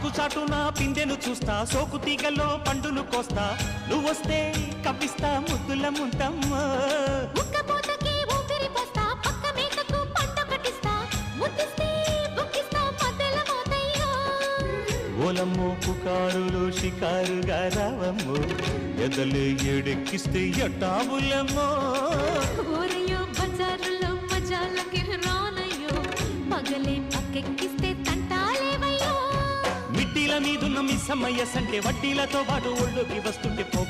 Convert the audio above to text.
చాటున పిందెను చూస్తా, సోకు తీగల్లో పండును కోస్తా, నువ్వొస్తే కప్పిస్తా ముద్దుల ముంతమ్మ. ఉక్కపోతకి ఊపిరి పోస్తా, పక్క మేకకు పంట కట్టిస్తా, ముద్దిస్తే బుక్కిస్తా మధ్యల మోతయ్యో. ఓలమ్మో పుకారులు షికారుగా రావమ్మో, ఎదలు ఎడెక్కిస్తే ఎట్టాబులమ్మో. ఊరయ్యో బజారులో మజాలకి రానయ్యో, పగలే పక్కెక్కిస్తే తంటాలేవయ్యో. మిట్టిల మీదున్న మిస్సమ్మయ్య సంటే వడ్డీలతో పాటు ఒళ్ళోకి వస్తుంటే పో.